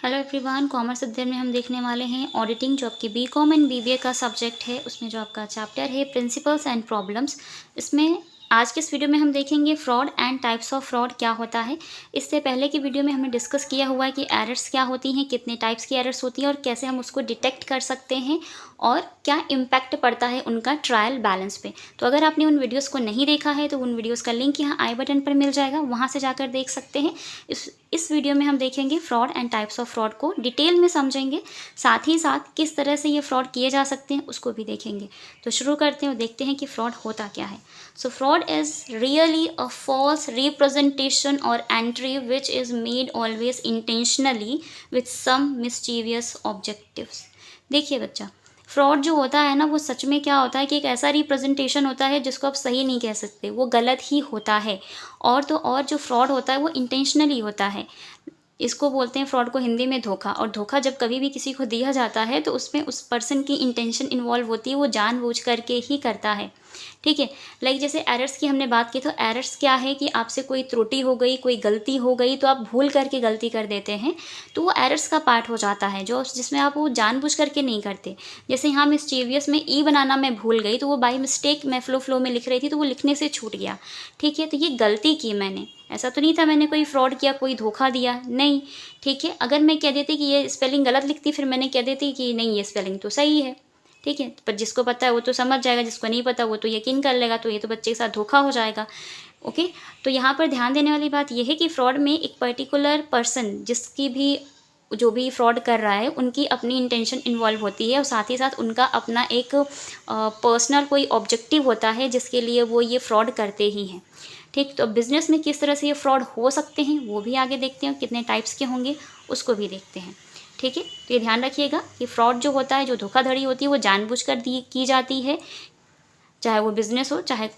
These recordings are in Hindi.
हेलो एवरीवन, कॉमर्स अध्ययन में हम देखने वाले हैं ऑडिटिंग, जो आपकी बीकॉम एंड बीबीए का सब्जेक्ट है। उसमें जो आपका चैप्टर है प्रिंसिपल्स एंड प्रॉब्लम्स। इसमें आज के इस वीडियो में हम देखेंगे fraud and types of fraud क्या होता है। इससे पहले की वीडियो में हमने डिस्कस किया हुआ है कि एरर्स क्या होती हैं, कितने टाइप्स की एरर्स होती हैं और कैसे हम उसको डिटेक्ट कर सकते हैं और क्या इम्पैक्ट पड़ता है उनका ट्रायल बैलेंस पे। तो अगर आपने उन वीडियोस को नहीं देखा है तो उन वीडियोस का लिंक यहाँ आई बटन पर मिल जाएगा, वहाँ से जाकर देख सकते हैं। इस वीडियो में हम देखेंगे fraud and types of fraud को डिटेल में समझेंगे, साथ ही साथ किस तरह से ये फ्रॉड किए जा सकते हैं उसको भी देखेंगे। तो शुरू करते हैं और देखते हैं कि फ्रॉड होता क्या है। So fraud is really a false representation और entry which is made always intentionally with some mischievous objectives. देखिए बच्चा, फ्रॉड जो होता है ना, वो सच में क्या होता है कि एक ऐसा रिप्रेजेंटेशन होता है जिसको आप सही नहीं कह सकते, वो गलत ही होता है। और तो और जो फ्रॉड होता है वो इंटेंशनली होता है। इसको बोलते हैं फ्रॉड को हिंदी में धोखा। और धोखा जब कभी भी किसी को दिया जाता है तो उसमें उस पर्सन की इंटेंशन इन्वॉल्व होती है, वो जानबूझ करके ही करता है। ठीक है, लाइक जैसे एरर्स की हमने बात की, तो एरर्स क्या है कि आपसे कोई त्रुटि हो गई, कोई गलती हो गई तो आप भूल करके गलती कर देते हैं, तो वो एरर्स का पार्ट हो जाता है, जो जिसमें आप वो जानबूझ करके नहीं करते। जैसे यहाँ मिस्चीवियस में ई बनाना मैं भूल गई, तो वो बाई मिस्टेक मैं फ्लो में लिख रही थी तो वो लिखने से छूट गया। ठीक है, तो ये गलती की मैंने, ऐसा तो नहीं था मैंने कोई फ्रॉड किया, कोई धोखा दिया, नहीं। ठीक है, अगर मैं कह देती कि ये स्पेलिंग गलत लिखती, फिर मैंने कह देती कि नहीं ये स्पेलिंग तो सही है। ठीक है, पर जिसको पता है वो तो समझ जाएगा, जिसको नहीं पता वो तो यकीन कर लेगा, तो ये तो बच्चे के साथ धोखा हो जाएगा। ओके, तो यहाँ पर ध्यान देने वाली बात यह है कि फ्रॉड में एक पर्टिकुलर पर्सन, जिसकी भी जो भी फ्रॉड कर रहा है, उनकी अपनी इंटेंशन इन्वॉल्व होती है और साथ ही साथ उनका अपना एक पर्सनल कोई ऑब्जेक्टिव होता है जिसके लिए वो ये फ्रॉड करते ही हैं। ठीक, तो बिज़नेस में किस तरह से ये फ्रॉड हो सकते हैं वो भी आगे देखते हैं, कितने टाइप्स के होंगे उसको भी देखते हैं। ठीक है, तो ये ध्यान रखिएगा कि फ्रॉड जो होता है, जो धोखाधड़ी होती है, वो जानबूझकर की जाती है, चाहे वो बिज़नेस हो चाहे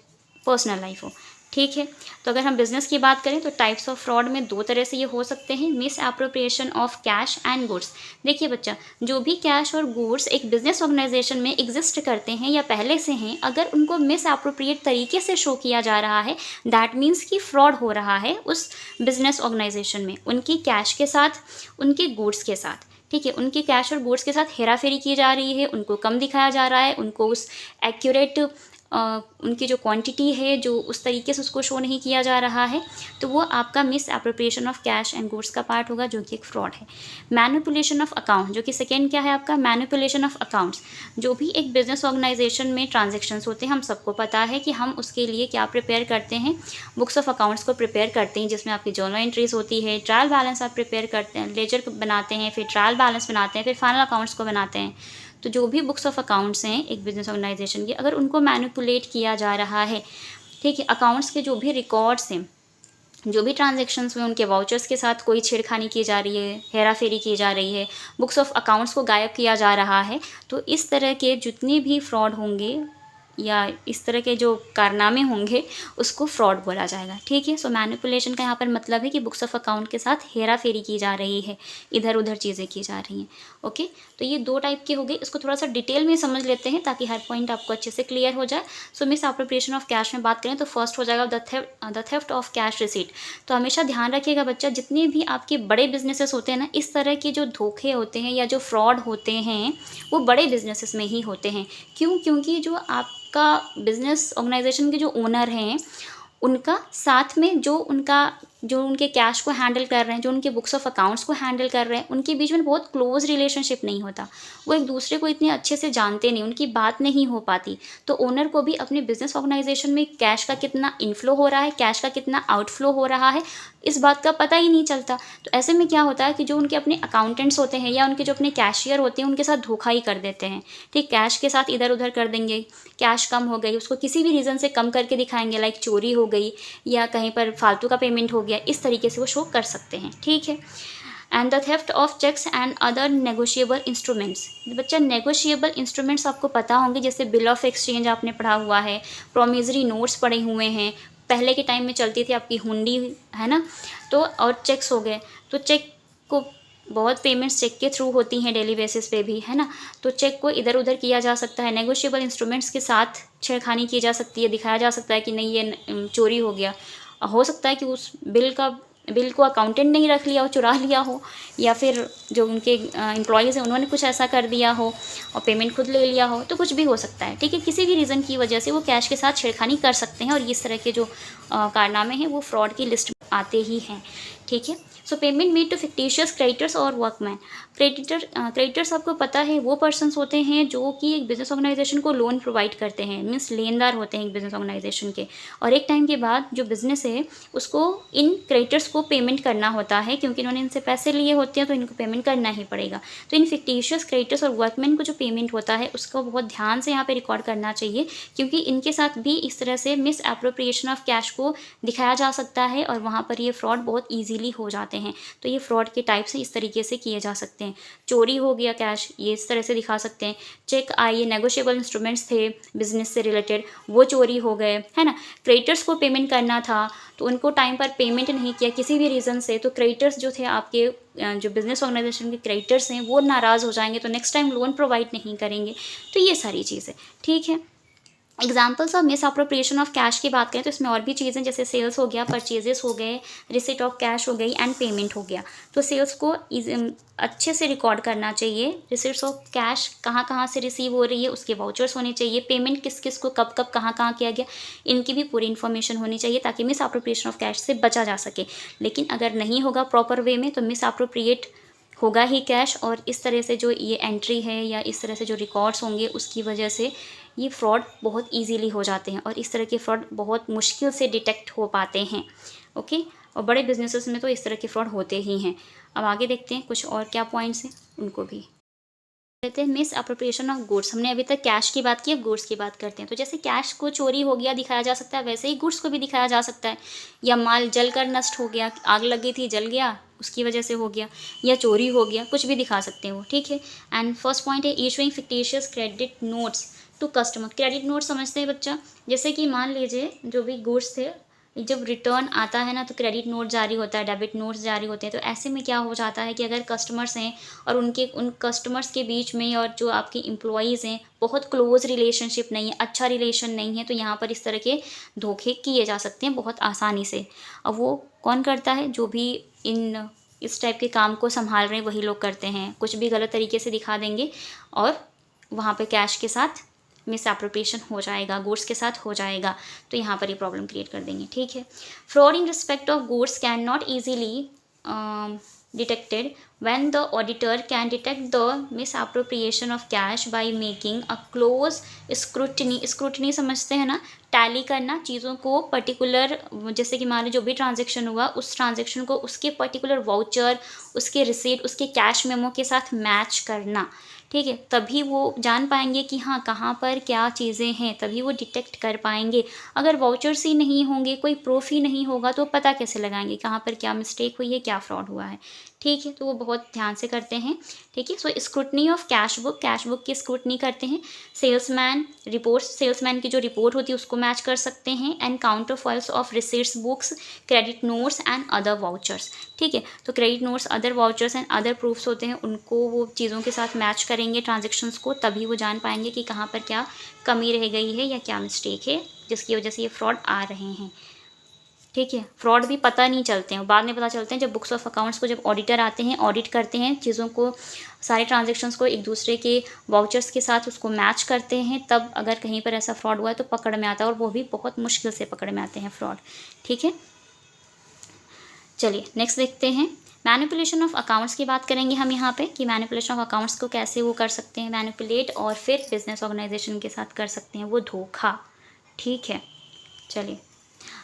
पर्सनल लाइफ हो। ठीक है, तो अगर हम बिज़नेस की बात करें तो टाइप्स ऑफ फ्रॉड में दो तरह से ये हो सकते हैं, miss appropriation of cash and goods. देखिए बच्चा, जो भी कैश और गुड्स एक बिजनेस ऑर्गेनाइजेशन में एग्जिस्ट करते हैं या पहले से हैं, अगर उनको मिस एप्रोप्रिएट तरीके से शो किया जा रहा है, दैट मीन्स कि फ्रॉड हो रहा है उस बिजनेस ऑर्गेनाइजेशन में, उनकी कैश के साथ, उनके गुड्स के साथ। ठीक है, उनके कैश और गुड्स के साथ हेराफेरी की जा रही है, उनको कम दिखाया जा रहा है, उनको उस एक्यूरेट उनकी जो क्वांटिटी है जो उस तरीके से उसको शो नहीं किया जा रहा है, तो वो आपका miss appropriation of cash and goods का पार्ट होगा, जो कि एक फ्रॉड है। मैनिपुलेशन ऑफ अकाउंट, जो कि सेकेंड क्या है आपका, मैनिपुलेशन ऑफ अकाउंट्स। जो भी एक बिजनेस ऑर्गेनाइजेशन में ट्रांजेक्शन्स होते हैं, हम सबको पता है कि हम उसके लिए क्या प्रिपेयर करते हैं, बुक्स ऑफ अकाउंट्स को प्रिपेयर करते हैं, जिसमें आपकी जर्नल एंट्रीज होती है, ट्रायल बैलेंस आप प्रिपेयर करते हैं, लेजर बनाते हैं, फिर ट्रायल बैलेंस बनाते हैं, फिर फाइनल अकाउंट्स को बनाते हैं। तो जो भी बुक्स ऑफ अकाउंट्स हैं एक बिजनेस ऑर्गेनाइजेशन की, अगर उनको मैनिपुलेट किया जा रहा है, ठीक है, अकाउंट्स के जो भी रिकॉर्ड्स हैं, जो भी ट्रांजैक्शंस में उनके वाउचर्स के साथ कोई छेड़खानी की जा रही है, हेराफेरी की जा रही है, बुक्स ऑफ अकाउंट्स को गायब किया जा रहा है, तो इस तरह के जितने भी फ्रॉड होंगे या इस तरह के जो कारनामे होंगे उसको फ्रॉड बोला जाएगा। ठीक है, सो मैनिपुलेशन का यहाँ पर मतलब है कि बुक्स ऑफ अकाउंट के साथ हेरा फेरी की जा रही है, इधर उधर चीज़ें की जा रही हैं। ओके, तो ये दो टाइप के हो गए, इसको थोड़ा सा डिटेल में समझ लेते हैं ताकि हर पॉइंट आपको अच्छे से क्लियर हो जाए। सो मिस एप्रोप्रिएशन ऑफ कैश में बात करें तो फर्स्ट हो जाएगा the theft of cash receipt. तो हमेशा ध्यान रखिएगा बच्चा, जितने भी आपके बड़े बिजनेसेस होते हैं ना, इस तरह के जो धोखे होते हैं या जो फ्रॉड होते हैं वो बड़े बिजनेसेस में ही होते हैं। क्यों? क्योंकि जो आपका बिजनेस ऑर्गेनाइजेशन के जो ओनर हैं, उनका साथ में जो उनके कैश को हैंडल कर रहे हैं, जो उनके बुक्स ऑफ अकाउंट्स को हैंडल कर रहे हैं, उनके बीच में बहुत क्लोज रिलेशनशिप नहीं होता, वो एक दूसरे को इतने अच्छे से जानते नहीं, उनकी बात नहीं हो पाती। तो ओनर को भी अपने बिजनेस ऑर्गेनाइजेशन में कैश का कितना इनफ्लो हो रहा है, कैश का कितना आउटफ्लो हो रहा है, इस बात का पता ही नहीं चलता। तो ऐसे में क्या होता है कि जो उनके अपने अकाउंटेंट्स होते हैं या उनके जो अपने कैशियर होते हैं, उनके साथ धोखा ही कर देते हैं। ठीक, कैश के साथ इधर उधर कर देंगे, कैश कम हो गई उसको किसी भी रीज़न से कम करके दिखाएंगे, लाइक चोरी हो गई या कहीं पर फालतू का पेमेंट हो गया, इस तरीके से वो शो कर सकते हैं। ठीक है, and the theft of cheques and other negotiable instruments. बच्चा, नेगोशिएबल इंस्ट्रूमेंट्स आपको पता होंगे, जैसे बिल ऑफ एक्सचेंज आपने पढ़ा हुआ है, प्रोमिसरी नोट्स पढ़े हुए हैं, पहले के टाइम में चलती थी आपकी हुंडी, है ना, तो और चेक्स हो गए। तो चेक को बहुत पेमेंट्स चेक के थ्रू होती हैं डेली बेसिस पे भी, है ना, तो चेक को इधर उधर किया जा सकता है, नेगोशिएबल इंस्ट्रूमेंट्स के साथ छेड़खानी की जा सकती है, दिखाया जा सकता है कि नहीं ये चोरी हो गया। हो सकता है कि उस बिल का बिल को अकाउंटेंट नहीं रख लिया हो, चुरा लिया हो, या फिर जो उनके एम्प्लॉयज़ हैं उन्होंने कुछ ऐसा कर दिया हो और पेमेंट खुद ले लिया हो, तो कुछ भी हो सकता है। ठीक है, किसी भी रीज़न की वजह से वो कैश के साथ छेड़खानी कर सकते हैं और इस तरह के जो कारनामे हैं वो फ्रॉड की लिस्ट में आते ही हैं। ठीक है, so payment made to fictitious creditors और वर्कमैन। क्रेडिटर्स आपको पता है वो पर्सन्स होते हैं जो कि एक बिजनेस ऑर्गेनाइजेशन को लोन प्रोवाइड करते हैं, मीन्स लेनदार होते हैं एक बिजनेस ऑर्गेनाइजेशन के, और एक टाइम के बाद जो बिजनेस है उसको इन क्रेडिटर्स को पेमेंट करना होता है, क्योंकि इन्होंने इनसे पैसे लिए होते हैं तो इनको पेमेंट करना ही पड़ेगा। तो इन फिक्टिशियस क्रेडिटर्स और वर्कमैन को जो पेमेंट होता है उसको बहुत ध्यान से यहाँ पे रिकॉर्ड करना चाहिए, क्योंकि इनके साथ भी इस तरह से मिस एप्रोप्रिएशन ऑफ कैश को दिखाया जा सकता है और वहाँ पर ये फ्रॉड बहुत ईजीली हो जाते हैं। तो ये फ्रॉड के टाइप से इस तरीके से किए जा सकते हैं। चोरी हो गया कैश, ये इस तरह से दिखा सकते हैं। चेक आए, नेगोशिएबल इंस्ट्रूमेंट्स थे बिजनेस से रिलेटेड, वो चोरी हो गए, है ना। क्रेडिटर्स को पेमेंट करना था तो उनको टाइम पर पेमेंट नहीं किया किसी भी रीज़न से, तो क्रेडिटर्स जो थे आपके जो बिजनेस ऑर्गेनाइजेशन के क्रेडिटर्स हैं वो नाराज़ हो जाएंगे, तो नेक्स्ट टाइम लोन प्रोवाइड नहीं करेंगे। तो ये सारी चीज़ें, ठीक है। Examples of miss appropriation of cash की बात करें तो इसमें और भी चीज़ें, जैसे सेल्स हो गया, परचेजेस हो गए, रिसिट ऑफ कैश हो गई एंड पेमेंट हो गया। तो सेल्स को अच्छे से रिकॉर्ड करना चाहिए, रिसिट्स ऑफ कैश कहाँ कहाँ से रिसीव हो रही है उसके वाउचर्स होने चाहिए, पेमेंट किस किस को कब कब कहाँ कहाँ किया गया इनकी भी पूरी इन्फॉर्मेशन होनी चाहिए, ताकि मिस अप्रोप्रिएशन ऑफ कैश से बचा जा सके। लेकिन अगर नहीं होगा प्रॉपर वे में तो मिस अप्रोप्रिएट होगा ही कैश, और इस तरह से जो ये एंट्री है या इस तरह से जो रिकॉर्ड्स होंगे उसकी वजह से ये फ्रॉड बहुत इजीली हो जाते हैं और इस तरह के फ्रॉड बहुत मुश्किल से डिटेक्ट हो पाते हैं। ओके, और बड़े बिजनेसेस में तो इस तरह के फ्रॉड होते ही हैं। अब आगे देखते हैं कुछ और क्या पॉइंट्स हैं उनको भी कहते हैं। मिस अप्रोप्रिएशन ऑफ गुड्स, हमने अभी तक कैश की बात की, अब गुड्स की बात करते हैं। तो जैसे कैश को चोरी हो गया दिखाया जा सकता है, वैसे ही गुड्स को भी दिखाया जा सकता है। या माल जलकर नष्ट हो गया, आग लगी थी जल गया उसकी वजह से हो गया, या चोरी हो गया, कुछ भी दिखा सकते हैं वो। ठीक है, एंड फर्स्ट पॉइंट है issuing fictitious credit notes to customer. Credit note समझते हैं बच्चा, जैसे कि मान लीजिए जो भी गुड्स थे जब रिटर्न आता है ना तो क्रेडिट नोट जारी होता है, डेबिट नोट्स जारी होते हैं। तो ऐसे में क्या हो जाता है कि अगर कस्टमर्स हैं और उन कस्टमर्स के बीच में और जो आपके एम्प्लॉयज़ हैं बहुत क्लोज रिलेशनशिप नहीं है, अच्छा रिलेशन नहीं है, तो यहाँ पर इस तरह के धोखे किए जा सकते हैं बहुत आसानी से। अब वो कौन करता है, जो भी इस टाइप के काम को संभाल रहे हैं वही लोग करते हैं। कुछ भी गलत तरीके से दिखा देंगे और वहाँ पे कैश के साथ मिस एप्रोप्रिएशन हो जाएगा, गुड्स के साथ हो जाएगा, तो यहाँ पर ये प्रॉब्लम क्रिएट कर देंगे। ठीक है, fraud in respect of goods can not easily detected when the auditor can detect the misappropriation of cash by making a close scrutiny समझते हैं ना, टैली करना चीज़ों को पर्टिकुलर, जैसे कि मान लो जो भी ट्रांजेक्शन हुआ उस ट्रांजेक्शन को उसके पर्टिकुलर वाउचर, उसके रिसीट, उसके कैश मेमो के साथ मैच करना। ठीक है, तभी वो जान पाएंगे कि हाँ कहाँ पर क्या चीज़ें हैं, तभी वो डिटेक्ट कर पाएंगे। अगर वाउचर्स ही नहीं होंगे, कोई प्रूफ ही नहीं होगा, तो पता कैसे लगाएंगे कहाँ पर क्या मिस्टेक हुई है, क्या फ्रॉड हुआ है। ठीक है, तो वो बहुत ध्यान से करते हैं। ठीक है, सो स्क्रूटनी ऑफ कैश बुक की स्क्रूटनी करते हैं। सेल्समैन की जो रिपोर्ट होती है उसको मैच कर सकते हैं। And counterfoils of receipts books, credit notes and other vouchers. ठीक है, तो credit notes, other vouchers and other proofs होते हैं, उनको वो चीज़ों के साथ मैच करेंगे ट्रांजेक्शन्स को, तभी वो जान पाएंगे कि कहाँ पर क्या कमी रह गई है या क्या मिस्टेक है जिसकी वजह से ये फ्रॉड आ रहे हैं। ठीक है, फ्रॉड भी पता नहीं चलते हैं, बाद में पता चलते हैं जब बुक्स ऑफ अकाउंट्स को जब ऑडिटर आते हैं, ऑडिट करते हैं चीज़ों को, सारे ट्रांजेक्शन्स को एक दूसरे के वाउचर्स के साथ उसको मैच करते हैं, तब अगर कहीं पर ऐसा फ्रॉड हुआ है तो पकड़ में आता है, और वो भी बहुत मुश्किल से पकड़ में आते हैं फ्रॉड। ठीक है, चलिए नेक्स्ट देखते हैं। मैनिपुलेशन ऑफ अकाउंट्स की बात करेंगे हम यहाँ पे कि मैनिपुलेशन ऑफ अकाउंट्स को कैसे वो कर सकते हैं मैनिपुलेट, और फिर बिजनेस ऑर्गेनाइजेशन के साथ कर सकते हैं वो धोखा। ठीक है, चलिए।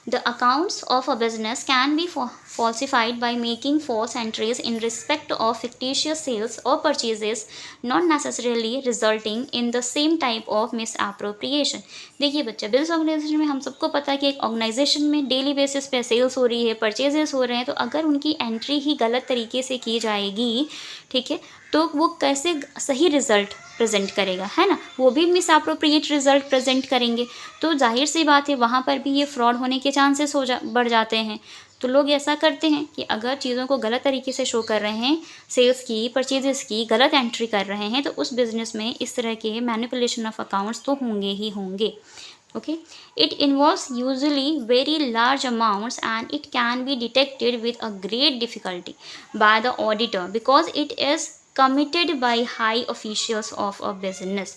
The accounts of a business can be falsified by making false entries in respect of fictitious sales or purchases, not necessarily resulting in the same type of misappropriation. देखिए बच्चा, बिजनेस ऑर्गेनाइजेशन में हम सबको पता है कि एक ऑर्गेनाइजेशन में डेली बेसिस पे सेल्स हो रही है, परचेजेस हो रहे हैं, तो अगर उनकी एंट्री ही गलत तरीके से की जाएगी, ठीक है, तो वो कैसे सही रिजल्ट प्रेजेंट करेगा, है ना, वो भी मिसअप्रोप्रिएट रिजल्ट प्रेजेंट करेंगे। तो जाहिर सी बात है वहाँ पर भी ये फ्रॉड होने के चांसेस बढ़ जाते हैं। तो लोग ऐसा करते हैं कि अगर चीज़ों को गलत तरीके से शो कर रहे हैं, सेल्स की, परचेजेस की गलत एंट्री कर रहे हैं, तो उस बिज़नेस में इस तरह के मैनिपुलेशन ऑफ अकाउंट्स तो होंगे ही होंगे। Okay, it involves usually very large amounts and it can be detected with a great difficulty by the auditor because it is committed by high officials of a business.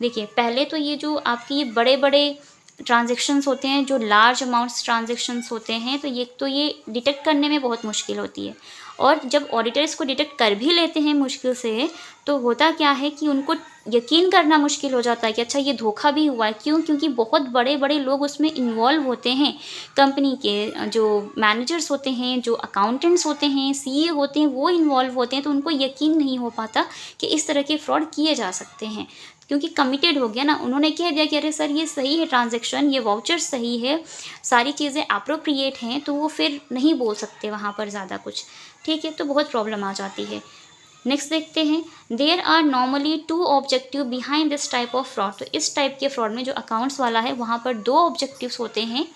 देखिए, पहले तो ये जो आपकी ये बड़े बड़े ट्रांजेक्शन्स होते हैं, जो लार्ज अमाउंट्स ट्रांजेक्शन्स होते हैं, तो ये डिटेक्ट करने में बहुत मुश्किल होती है। और जब ऑडिटर इसको डिटेक्ट कर भी लेते हैं मुश्किल से, तो होता क्या है कि उनको यकीन करना मुश्किल हो जाता है कि अच्छा ये धोखा भी हुआ है। क्यों? क्योंकि बहुत बड़े बड़े लोग उसमें इन्वॉल्व होते हैं। कंपनी के जो मैनेजर्स होते हैं, जो अकाउंटेंट्स होते हैं, सीए होते हैं, वो इन्वॉल्व होते हैं, तो उनको यकीन नहीं हो पाता कि इस तरह के फ्रॉड किए जा सकते हैं। क्योंकि कमिटेड हो गया ना, उन्होंने कह दिया कि अरे सर ये सही है ट्रांजैक्शन, ये वाउचर सही है, सारी चीज़ें अप्रोप्रिएट हैं, तो वो फिर नहीं बोल सकते वहाँ पर ज़्यादा कुछ। ठीक है, तो बहुत प्रॉब्लम आ जाती है। नेक्स्ट देखते हैं, there are normally 2 objective behind this type of fraud. तो इस टाइप के फ्रॉड में जो अकाउंट्स वाला है, वहाँ पर 2 ऑब्जेक्टिव्स होते हैं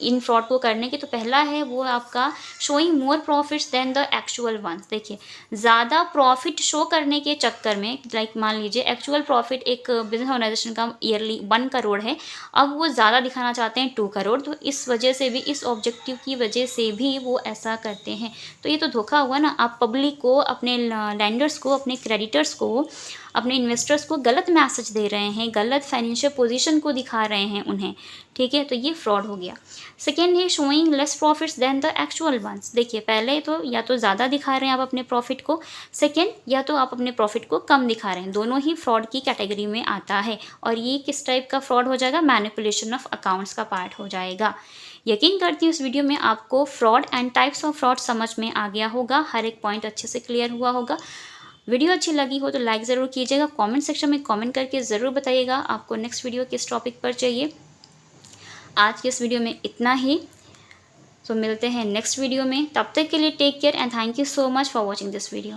इन फ्रॉड को करने के। तो पहला है वो आपका showing more profits than the actual ones. देखिए, ज़्यादा प्रॉफिट शो करने के चक्कर में, लाइक मान लीजिए एक्चुअल प्रॉफिट एक बिजनेस ऑर्गेनाइजेशन का ईयरली 1 करोड़ है, अब वो ज़्यादा दिखाना चाहते हैं 2 करोड़। तो इस वजह से भी, इस ऑब्जेक्टिव की वजह से भी वो ऐसा करते हैं। तो ये तो धोखा हुआ ना। आप पब्लिक को, अपने लैंडर्स को, अपने क्रेडिटर्स को, अपने इन्वेस्टर्स को गलत मैसेज दे रहे हैं, गलत फाइनेंशियल पोजीशन को दिखा रहे हैं उन्हें। ठीक है, तो ये फ्रॉड हो गया। सेकेंड है showing less profits than the actual ones. देखिए, पहले तो या तो ज़्यादा दिखा रहे हैं आप अपने प्रॉफिट को, सेकेंड या तो आप अपने प्रॉफिट को कम दिखा रहे हैं। दोनों ही फ्रॉड की कैटेगरी में आता है। और ये किस टाइप का फ्रॉड हो जाएगा? मैनिपुलेशन ऑफ अकाउंट्स का पार्ट हो जाएगा। यकीन करती हूँ इस वीडियो में आपको fraud and types of fraud समझ में आ गया होगा, हर एक पॉइंट अच्छे से क्लियर हुआ होगा। वीडियो अच्छी लगी हो तो लाइक ज़रूर कीजिएगा, कमेंट सेक्शन में कमेंट करके ज़रूर बताइएगा आपको नेक्स्ट वीडियो किस टॉपिक पर चाहिए। आज के इस वीडियो में इतना ही, तो मिलते हैं नेक्स्ट वीडियो में। तब तक के लिए take care and thank you so much for watching this video.